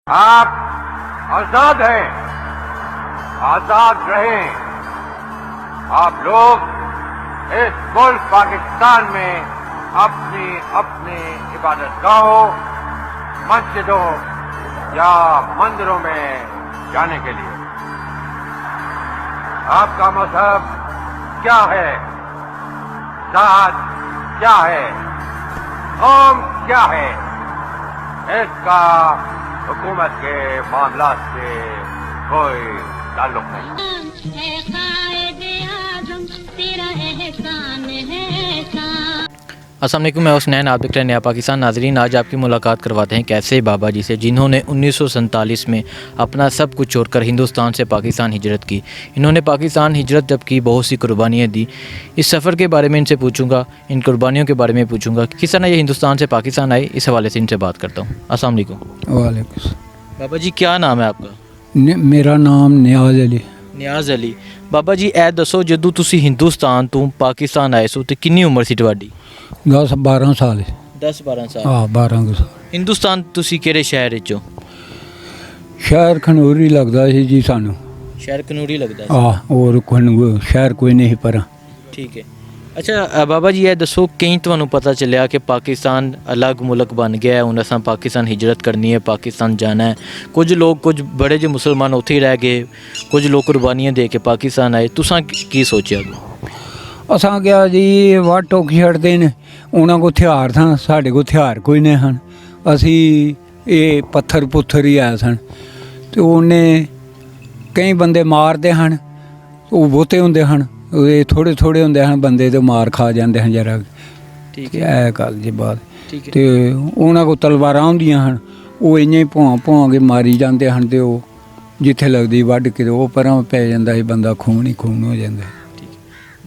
आप आजाद हैं, आजाद रहें। आप लोग इस मुल्क पाकिस्तान में अपनी अपनी इबादतगाहों, मस्जिदों या मंदिरों में जाने के लिए आपका मजहब क्या है, जात क्या है, कौम क्या है, इसका हुकूमत के मामलात से कोई ताल्लुक नहीं। अस्सलाम वालेकुम, मैं हुसनैन, आप देख रहे हैं नया पाकिस्तान। नाजरीन, आज आपकी मुलाकात करवाते हैं कैसे बाबा जी से, जिन्होंने 1947 में अपना सब कुछ छोड़कर हिंदुस्तान से पाकिस्तान हिजरत की। इन्होंने पाकिस्तान हिजरत जब की बहुत सी कुर्बानियाँ दी। इस सफ़र के बारे में इनसे पूछूंगा, इन कुर्बानियों के बारे में पूछूंगा, किस तरह ये हिंदुस्तान से पाकिस्तान आए। इस हवाले से इनसे बात करता हूँ। अस्सलाम वालेकुम। वालेकुम। बाबा जी, क्या नाम है आपका? मेरा नाम नियाज़ अली। नियाज़ अली। बाबा जी, ए दसो, जदों तुसी हिंदुस्तान तो पाकिस्तान आए सो तो कितनी उम्र सी तुहाडी? 10-12 साल। 10-12 साल। हाँ, 12 साल। हिंदुस्तान तुसी किहड़े शहर विचों? शहर खनूरी लगता है जी सानू। शहर कनूरी लगता है। हाँ, और शहर कोई नहीं पर। ठीक है। अच्छा बाबा जी, ये दसो, कहीं तुहानू पता चलिया कि पाकिस्तान अलग मुल्क बन गया है, हुण असां पाकिस्तान हिजरत करनी है, पाकिस्तान जाना है। कुछ लोग, कुछ बड़े जो मुसलमान उत्थे ही रह गए, कुछ लोग कुर्बानियाँ दे के पाकिस्तान आए। तुसां की सोचिया? असां क्या जी, वह टोक छड़ते ने, उन्होंने को हथियार था, साढ़े को हथियार कोई नहीं हैं। असी ये पत्थर पुत्थर ही आए सन, तो उन्हें कई बंदे मारते हैं, वो बहुते होंगे हैं, ये थोड़े थोड़े होंगे हैं बंदे, तो मार खा जाते हैं जरा। ठीक है। है गल जी बात। ठीक है। तो उन्होंने को तलवारां होंदियां हैं, वो इयां ही भौं भौं के मारी जाते हैं, तो जिथे लगती वढ़ के वो परां पै जाता है, बंदा खून ही खून हो जाता है।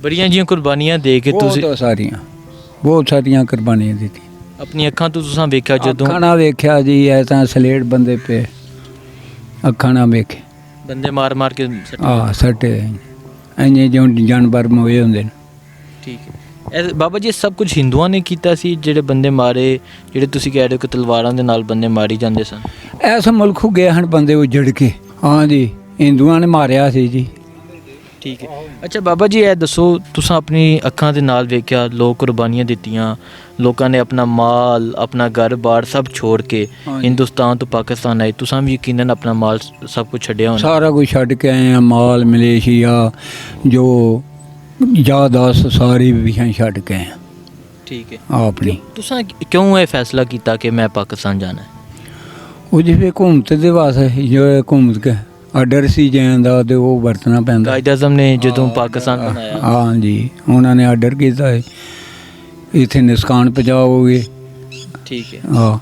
बड़ियां जियां कुर्बानियां दे के तुसी बहुत सारियां कुर्बानियां दी। अपनी अखां तो तुसां वेख्या जदों? अखां ना वेख्या जी, ऐसा सलेट बंदे पे अखां ना वेखे, बंदे मार मार के हाँ सट्टे इं जो जानवर मोए होंगे। ठीक है। बाबा जी, सब कुछ हिंदुओं ने कीता सी, ਜਿਹੜੇ ਬੰਦੇ ਮਾਰੇ, ਜਿਹੜੇ ਤੁਸੀਂ ਕਹਿ ਰਹੇ ਹੋ ਕਿ ਤਲਵਾਰਾਂ ਦੇ ਨਾਲ ਬੰਦੇ ਮਾਰੀ ਜਾਂਦੇ ਸਨ? ऐसा मुल्क गए हैं बंदे उजड़ के। हाँ जी, हिंदुओं ने मारिया सी जी। ठीक है। अच्छा बाबा जी, ਇਹ ਦੱਸੋ, ਤੁਸੀਂ ਆਪਣੀ ਅੱਖਾਂ ਦੇ ਨਾਲ ਵੇਖਿਆ, ਲੋਕ ਕੁਰਬਾਨੀਆਂ ਦਿੱਤੀਆਂ, ਲੋਕਾਂ ਨੇ ਆਪਣਾ ਮਾਲ, ਆਪਣਾ ਘਰ-ਬਾਰ ਸਭ ਛੋੜ ਕੇ ਹਿੰਦੁਸਤਾਨ ਤੋਂ ਪਾਕਿਸਤਾਨ ਆਏ। ਤੁਸੀਂ ਵੀ ਯਕੀਨਨ ਆਪਣਾ ਮਾਲ ਸਭ ਕੁਝ ਛੱਡਿਆ ਹੋਣਾ? सारा कुछ छड़ के आए हैं, माल मलेशिया जो यादाश्त सारी भी छड़ के आए हैं। ठीक है। अपनी ਤੁਸੀਂ ਕਿਉਂ ਇਹ ਫੈਸਲਾ ਕੀਤਾ ਕਿ ਮੈਂ ਪਾਕਿस्तान जाना है? ਉਹ ਜਿਵੇਂ ਘੁੰਮਤ ਦੇ ਵਾਸਤੇ ਜੋ ਘੁੰਮ ਕੇ ਆਰਡਰ ਸੀ ਜਾਣ ਦਾ, ਤੇ ਉਹ ਵਰਤਣਾ ਪੈਂਦਾ। ਕਾਇਦ ਆਜ਼ਮ ਨੇ ਜਦੋਂ ਪਾਕਿस्तान ਬਣਾਇਆ, ਹਾਂ ਜੀ, ਉਹਨਾਂ ਨੇ ਆਰਡਰ ਕੀਤਾ ਹੈ ਇੱਥੇ ਨੁਕਸਾਨ ਪਹੁੰਚਾਓਗੇ। ਠੀਕ ਹੈ। ਹਾਂ।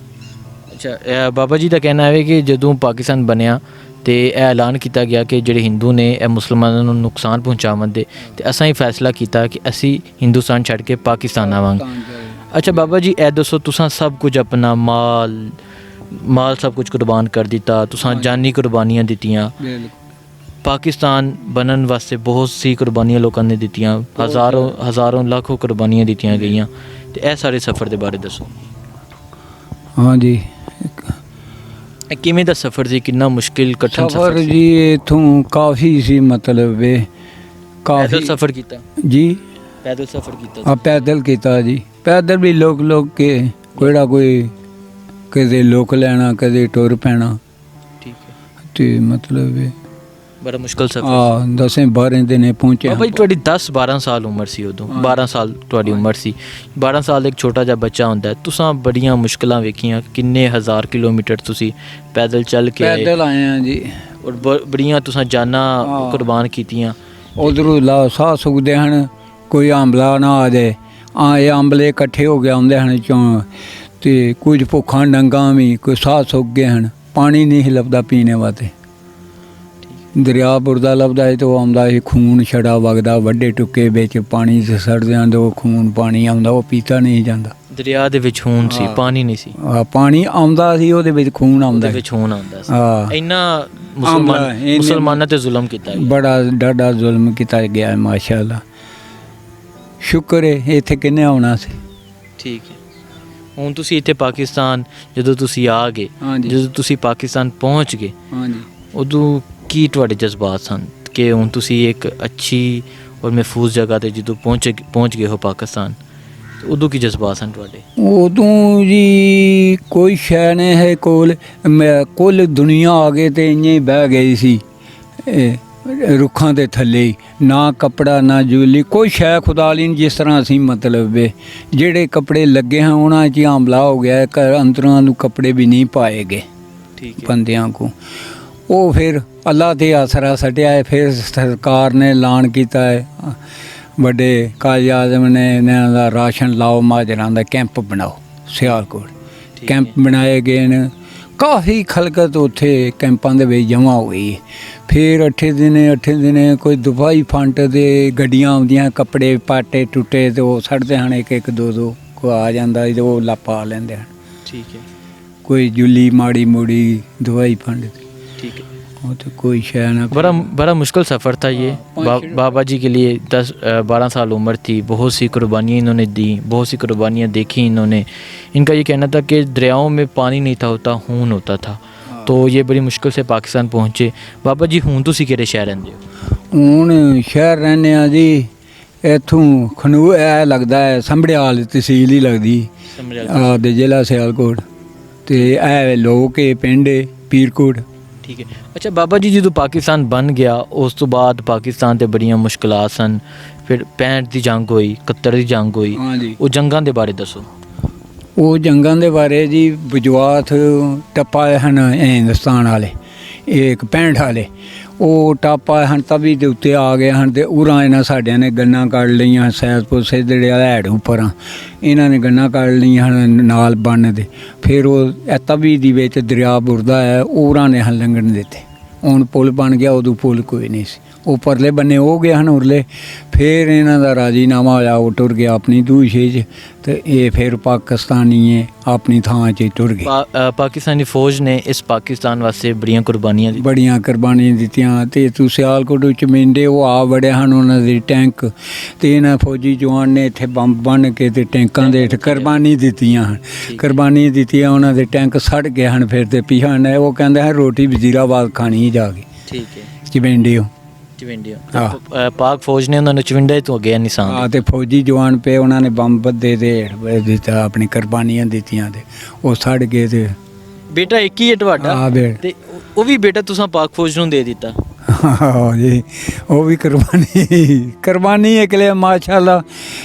ਅੱਛਾ, ਬਾਬਾ ਜੀ ਦਾ ਕਹਿਣਾ ਹੈ ਕਿ ਜਦੋਂ ਪਾਕਿस्तान ਬਣਿਆ ਤੇ ਇਹ ਐਲਾਨ ਕੀਤਾ ਗਿਆ ਕਿ ਜਿਹੜੇ ਹਿੰਦੂ ਨੇ ਇਹ ਮੁਸਲਮਾਨਾਂ ਨੂੰ ਨੁਕਸਾਨ ਪਹੁੰਚਾਉਣ ਦੇ, ਤੇ ਅਸਾਂ ਹੀ ਫੈਸਲਾ ਕੀਤਾ ਕਿ ਅਸੀਂ ਹਿੰਦੁਸਤਾਨ ਛੱਡ ਕੇ ਪਾਕਿस्तान ਆਵਾਂਗੇ। ਅੱਛਾ ਬਾਬਾ ਜੀ, ਇਹ ਦੱਸੋ, ਤੁਸੀਂ ਸਭ ਕੁਝ ਆਪਣਾ ਮਾਲ ਸਭ ਕੁਝ ਕੁਰਬਾਨ ਕਰ ਦਿੱਤਾ, ਤੁਸੀਂ ਜਾਨੀ ਕੁਰਬਾਨੀਆਂ ਦਿੱਤੀਆਂ। ਪਾਕਿस्तान ਬਣਨ ਵਾਸਤੇ ਬਹੁਤ ਸੀ ਕੁਰਬਾਨੀਆਂ ਲੋਕਾਂ ਨੇ ਦਿੱਤੀਆਂ, ਹਜ਼ਾਰਾਂ ਲੱਖੋਂ ਕੁਰਬਾਨੀਆਂ ਦਿੱਤੀਆਂ ਗਈਆਂ। ਤੇ ਇਹ ਸਾਰੇ ਸਫ਼ਰ ਦੇ ਬਾਰੇ ਦੱਸੋ। ਹਾਂ ਜੀ, ਇਹ ਕਿਵੇਂ ਦਾ ਸਫ਼ਰ ਸੀ, ਕਿੰਨਾ ਮੁਸ਼ਕਿਲ ਕਠਿਨ ਸਫ਼ਰ ਜੀ ਇੱਥੋਂ ਕਾਫੀ ਸੀ, ਮਤਲਬ ਇਹ ਕਾਫੀ ਪੈਦਲ ਸਫ਼ਰ ਕੀਤਾ ਜੀ। ਪੈਦਲ ਸਫ਼ਰ ਕੀਤਾ? ਹਾਂ, ਪੈਦਲ ਕੀਤਾ ਜੀ। ਪੈਦਲ ਵੀ ਲੋਕ ਕੇ ਕਿਹੜਾ ਕੋਈ ਕਦੇ ਲੋਕ ਲੈਣਾ, ਕਦੇ ਟੁਰ ਪੈਣਾ। ਠੀਕ ਹੈ। ਤੇ ਮਤਲਬ ਇਹ ਬੜਾ ਮੁਸ਼ਕਿਲ ਸਫ਼ਰ। 10-12 ਦਿਨ ਪਹੁੰਚੇ। ਬਾਬਾ ਜੀ, ਤੁਹਾਡੀ 10-12 ਸਾਲ ਉਮਰ ਸੀ ਉਦੋਂ? 12 ਸਾਲ ਤੁਹਾਡੀ ਉਮਰ ਸੀ। 12 ਸਾਲ ਇੱਕ ਛੋਟਾ ਜਿਹਾ ਬੱਚਾ ਹੁੰਦਾ। ਤੁਸੀਂ ਬੜੀਆਂ ਮੁਸ਼ਕਿਲਾਂ ਵੇਖੀਆਂ, ਕਿੰਨੇ ਹਜ਼ਾਰ ਕਿਲੋਮੀਟਰ ਤੁਸੀਂ ਪੈਦਲ ਚੱਲ ਕੇ ਪੈਦਲ ਆਏ ਆ ਜੀ, ਔਰ ਬੜੀਆਂ ਤੁਸੀਂ ਜਾਨਾਂ ਕੁਰਬਾਨ ਕੀਤੀਆਂ। ਉਧਰੋਂ ਲਾ ਸਾਹ ਸੁੱਕਦੇ ਹਨ, ਕੋਈ ਆਂਬਲਾ ਨਾ ਆ ਜਾਏ, ਇਹ ਆਂਬਲੇ ਇਕੱਠੇ ਹੋ ਕੇ ਆਉਂਦੇ ਹਨ ਚੋਂ, ਤੇ ਕੁਝ ਭੁੱਖਾਂ ਡੰਗਾਂ ਵੀ, ਕੋਈ ਸਾਹ ਸੁੱਕ ਗਏ ਹਨ, ਪਾਣੀ ਨਹੀਂ ਲੱਭਦਾ ਪੀਣੇ ਵਾਸਤੇ। ਦਰਿਆ ਬੁਰਦਾ ਲੱਭਦਾ ਹੈ, ਤਾਂ ਉਹ ਆਉਂਦਾ ਸੀ, ਖੂਨ ਛੜਾ ਵਗਦਾ, ਵੱਡੇ ਟੁੱਕੇ ਵਿੱਚ ਪਾਣੀ 'ਚ ਸੜਦੇ ਹਨ, ਉਹ ਖੂਨ ਪਾਣੀ ਆਉਂਦਾ, ਉਹ ਪੀਤਾ ਨਹੀਂ ਜਾਂਦਾ। ਦਰਿਆ ਦੇ ਵਿੱਚ ਖੂਨ ਸੀ, ਪਾਣੀ ਨਹੀਂ ਸੀ? ਪਾਣੀ ਆਉਂਦਾ ਸੀ, ਉਹਦੇ ਵਿੱਚ ਖੂਨ ਆਉਂਦਾ, ਵਿੱਚ ਖੂਨ ਆਉਂਦਾ ਸੀ। ਇੰਨਾ ਮੁਸਲਮਾਨਾਂ ਤੇ ਜ਼ੁਲਮ ਕੀਤਾ, ਬੜਾ ਡਾਢਾ ਜ਼ੁਲਮ ਕੀਤਾ ਗਿਆ ਹੈ। ਮਾਸ਼ਾਅੱਲਾ, ਸ਼ੁਕਰ ਹੈ ਇੱਥੇ ਕਿੰਨੇ ਆਉਣਾ ਸੀ। ਠੀਕ ਹੈ। ਹੁਣ ਤੁਸੀਂ ਇੱਥੇ ਪਾਕਿਸਤਾਨ ਜਦੋਂ ਤੁਸੀਂ ਆ ਗਏ, ਹਾਂਜੀ ਜਦੋਂ ਤੁਸੀਂ ਪਾਕਿਸਤਾਨ ਪਹੁੰਚ ਗਏ, ਹਾਂਜੀ ਉਦੋਂ ਕੀ ਤੁਹਾਡੇ ਜਜ਼ਬਾਤ ਸਨ ਕਿ ਹੁਣ ਤੁਸੀਂ ਇੱਕ ਅੱਛੀ ਔਰ ਮਹਿਫੂਜ਼ ਜਗ੍ਹਾ ਤੇ ਜਦੋਂ ਪਹੁੰਚ ਗਏ ਹੋ ਪਾਕਿਸਤਾਨ, ਤੇ ਉਦੋਂ ਕੀ ਜਜ਼ਬਾਤ ਸਨ ਤੁਹਾਡੇ? ਉਦੋਂ ਜੀ ਕੋਈ ਸ਼ੈ ਨਹੀਂ ਹੈ ਕੋਲ, ਕੁੱਲ ਦੁਨੀਆ ਆ ਗਏ ਤੇ ਇੰਨੇ ਹੀ ਬਹਿ ਗਈ ਸੀ ਰੁੱਖਾਂ ਦੇ ਥੱਲੇ ਹੀ, ਨਾ ਕੱਪੜਾ ਨਾ ਜੁਲੀ ਕੋਈ ਸ਼ੈ ਖੁਦਾ ਲਈ ਨਹੀਂ। ਜਿਸ ਤਰ੍ਹਾਂ ਅਸੀਂ ਮਤਲਬ ਵੇ ਜਿਹੜੇ ਕੱਪੜੇ ਲੱਗੇ ਹਨ ਉਹਨਾਂ 'ਚ ਹੀ ਹਮਲਾ ਹੋ ਗਿਆ, ਘਰ ਅੰਦਰਾਂ ਨੂੰ ਕੱਪੜੇ ਵੀ ਨਹੀਂ ਪਾਏ ਗਏ ਠੀਕ ਹੈ। ਬੰਦਿਆਂ ਕੋ। ਉਹ ਫਿਰ ਅੱਲਾ ਤੇ ਆਸਰਾ ਸਟਿਆ ਹੈ। ਫਿਰ ਸਰਕਾਰ ਨੇ ਐਲਾਨ ਕੀਤਾ ਹੈ, ਵੱਡੇ ਕਾਜ਼ੀ ਆਜ਼ਮ ਨੇ ਇਹਨਾਂ ਦਾ ਰਾਸ਼ਨ ਲਾਓ, ਮਾਜਰਾਂ ਦਾ ਕੈਂਪ ਬਣਾਓ ਸਿਆਲਕੋਟ। ਠੀਕ ਕੈਂਪ ਹੈ। ਬਣਾਏ ਗਏ ਨੇ, ਕਾਫੀ ਖਲਕਤ ਉੱਥੇ ਕੈਂਪਾਂ ਦੇ ਵਿੱਚ ਜਮ੍ਹਾਂ ਹੋ ਗਈ। ਫਿਰ 8 ਦਿਨੇ ਕੋਈ ਦਵਾਈ ਫੰਟ ਦੇ ਗੱਡੀਆਂ ਆਉਂਦੀਆਂ, ਕੱਪੜੇ ਪਾਟੇ ਟੁੱਟੇ ਤੇ ਉਹ ਸੜਦੇ ਹਨ, ਇੱਕ ਦੋ ਕੋ ਆ ਜਾਂਦਾ ਤੇ ਉਹ ਲਾਪਾ ਲੈਂਦੇ ਹਨ। ਠੀਕ ਹੈ, ਕੋਈ ਜੁੱਲੀ ਮਾੜੀ ਮੋੜੀ ਦਵਾਈ ਫੰਡ ठीक है। वो तो कोई शय ना। बड़ा मुश्किल सफ़र था ये। बाबा जी के लिए 10-12 साल उम्र थी, बहुत सी कुर्बानियाँ इन्होंने दी, बहुत सी कुर्बानियाँ देखी इन्होंने। इनका ये कहना था कि दरियाओं में पानी नहीं था, होता खून होता था। तो ये बड़ी मुश्किल से पाकिस्तान पहुँचे। बाबा जी हूँ तुसी किहड़े शहर रहिंदे हो? हूँ शहर रहने जी इत्थों खनूर है, लगता है संभड़ियाल तहसील ही लगती ते जिला सियालकोट, ते है लोग के पिंड पीरकोट। ठीक है। अच्छा बाबा जी ਜਦੋਂ ਪਾਕਿਸਤਾਨ ਬਣ ਗਿਆ ਉਸ ਤੋਂ ਬਾਅਦ ਪਾਕਿਸਤਾਨ ਤੇ ਬੜੀਆਂ ਮੁਸ਼ਕਲਾਂ ਸਨ, ਫਿਰ 65 ਦੀ ਜੰਗ ਹੋਈ, 71 ਦੀ ਜੰਗ ਹੋਈ। ਹਾਂਜੀ, ਉਹ ਜੰਗਾਂ ਦੇ ਬਾਰੇ ਦੱਸੋ। ਉਹ ਜੰਗਾਂ ਦੇ ਬਾਰੇ ਜੀ ਬਜਵਾਤ ਟੱਪਾ ਹਨ ਹਿੰਦੁਸਤਾਨ ਵਾਲੇ, ਇਹ 65 ਵਾਲੇ ਉਹ ਟੱਪਾ ਹਨ ਤਵੀ ਦੇ ਉੱਤੇ ਆ ਗਏ ਹਨ, ਤੇ ਉਰਾਂ ਇਹਨਾਂ ਸਾਡਿਆਂ ਨੇ ਗੰਨਾਂ ਕੱਢ ਲਈਆਂ, ਸੈਦਪੁਰ ਸਿੱਧੜੇ ਵਾਲਾ ਹੈਡ ਉੱਪਰਾਂ ਇਹਨਾਂ ਨੇ ਗੰਨਾਂ ਕੱਢ ਲਈਆਂ ਹਨ ਨਾਲ ਬੰਨ ਦੇ। ਫਿਰ ਉਹ ਤਵੀ ਦੀ ਵਿੱਚ ਦਰਿਆ ਬੁਰਦਾ ਹੈ, ਉਰਾਂ ਨੇ ਹਨ ਲੰਘਣ ਦਿੱਤੇ। ਹੁਣ ਪੁਲ ਬਣ ਗਿਆ, ਉਦੋਂ ਪੁਲ ਕੋਈ ਨਹੀਂ ਸੀ, ਉਹ ਪਰਲੇ ਬੰਨੇ ਹੋ ਗਏ ਹਨ ਉਰਲੇ। ਫਿਰ ਇਹਨਾਂ ਦਾ ਰਾਜੀਨਾਮਾ ਹੋਇਆ, ਉਹ ਟੁਰ ਗਿਆ ਆਪਣੀ ਦੂਸ਼ੇ 'ਚ, ਤੇ ਇਹ ਫਿਰ ਪਾਕਿਸਤਾਨੀ ਹੈ ਆਪਣੀ ਥਾਂ 'ਚ ਟੁਰ ਗਏ। ਪਾਕਿਸਤਾਨੀ ਫੌਜ ਨੇ ਇਸ ਪਾਕਿਸਤਾਨ ਵਾਸਤੇ ਬੜੀਆਂ ਕੁਰਬਾਨੀਆਂ ਦਿੱਤੀਆਂ, ਤੇ ਤੂੰ ਸਿਆਲਕੋਟ ਵਿੱਚ ਮਿੰਡੇ ਉਹ ਆ ਵੜੇ ਹਨ ਉਹਨਾਂ ਦੇ ਟੈਂਕ, ਤੇ ਇਹਨਾਂ ਫੌਜੀ ਜਵਾਨ ਨੇ ਇੱਥੇ ਬੰਬ ਬੰਨ੍ਹ ਕੇ ਤੇ ਟੈਂਕਾਂ ਦੇ ਹੇਠ ਕੁਰਬਾਨੀ ਦਿੱਤੀਆਂ ਹਨ। ਕੁਰਬਾਨੀ ਦਿੱਤੀਆਂ, ਉਹਨਾਂ ਦੇ ਟੈਂਕ ਸੜ ਗਏ ਹਨ। ਫਿਰ ਤੇ ਪੀਹਣ ਹੈ, ਉਹ ਕਹਿੰਦੇ ਹਨ ਰੋਟੀ ਵਜ਼ੀਰਾਬਾਦ ਖਾਣੀ ਜਾ ਕੇ। ਠੀਕ ਹੈ। ਚਵਿੰਡੀਓ ਪਾਕ ਫੌਜ ਨੇ ਉਹਨਾਂ ਨੂੰ ਚਵਿੰਡੇ ਤੋਂ ਅੱਗੇ ਨਿਸ਼ਾਨ ਆ, ਤੇ ਫੌਜੀ ਜਵਾਨ ਪਏ, ਉਹਨਾਂ ਨੇ ਬੰਬ ਬੱਦੇ ਦੇ ਹੇਠ ਦਿੱਤਾ, ਆਪਣੀ ਕੁਰਬਾਨੀਆਂ ਦਿੱਤੀਆਂ, ਤੇ ਉਹ ਸੜ ਗਏ। ਤੇ ਬੇਟਾ ਇੱਕ ਹੀ ਹੈ ਤੁਹਾਡਾ? ਆ ਬੇਟ, ਤੇ ਉਹ ਵੀ ਬੇਟਾ ਤੁਸੀਂ ਪਾਕ ਫੌਜ ਨੂੰ ਦੇ ਦਿੱਤਾ? ਹਾਂ ਜੀ, ਉਹ ਵੀ ਕੁਰਬਾਨੀ ਇਕਲੇ ਮਾਸ਼ਾਅੱਲਾ।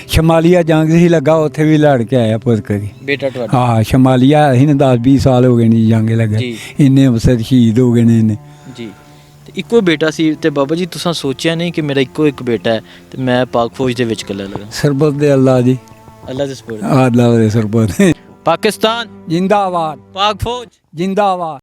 ਸ਼ਮਾਲੀਆ ਜੰਗ ਸੀ ਲੱਗਾ, ਉੱਥੇ ਵੀ ਲੜ ਕੇ ਆਇਆ ਪੁੱਤ ਕਰੀ ਬੇਟਾ ਤੁਹਾਡਾ। ਹਾਂ ਸ਼ਮਾਲੀਆ ਅਸੀਂ ਨੇ 10-20 ਸਾਲ ਹੋ ਗਏ ਨੇ ਜੰਗ ਲੱਗਾ, ਇੰਨੇ ਅਫਸਰ ਸ਼ਹੀਦ ਹੋ ਗਏ ਨੇ ਇਹਨੇ ਜੀ। ਤੇ ਇੱਕੋ ਬੇਟਾ ਸੀ, ਤੇ ਬਾਬਾ ਜੀ ਤੁਸੀਂ ਸੋਚਿਆ ਨਹੀਂ ਕਿ ਮੇਰਾ ਇੱਕੋ ਇੱਕ ਬੇਟਾ ਹੈ ਤੇ ਮੈਂ ਪਾਕ ਫੌਜ ਦੇ ਵਿੱਚ ਇਕੱਲਾ ਲਗਾ? ਸਰਬਤ ਦੇ ਅੱਲਾ ਜੀ, ਅੱਲਾ ਦੇ ਸਪੋਰਟ। ਅੱਲਾ ਦੇ ਸਰਬਤ। ਪਾਕਿਸਤਾਨ ਜਿੰਦਾਬਾਦ, ਪਾਕ ਫੌਜ ਜਿੰਦਾਬਾਦ।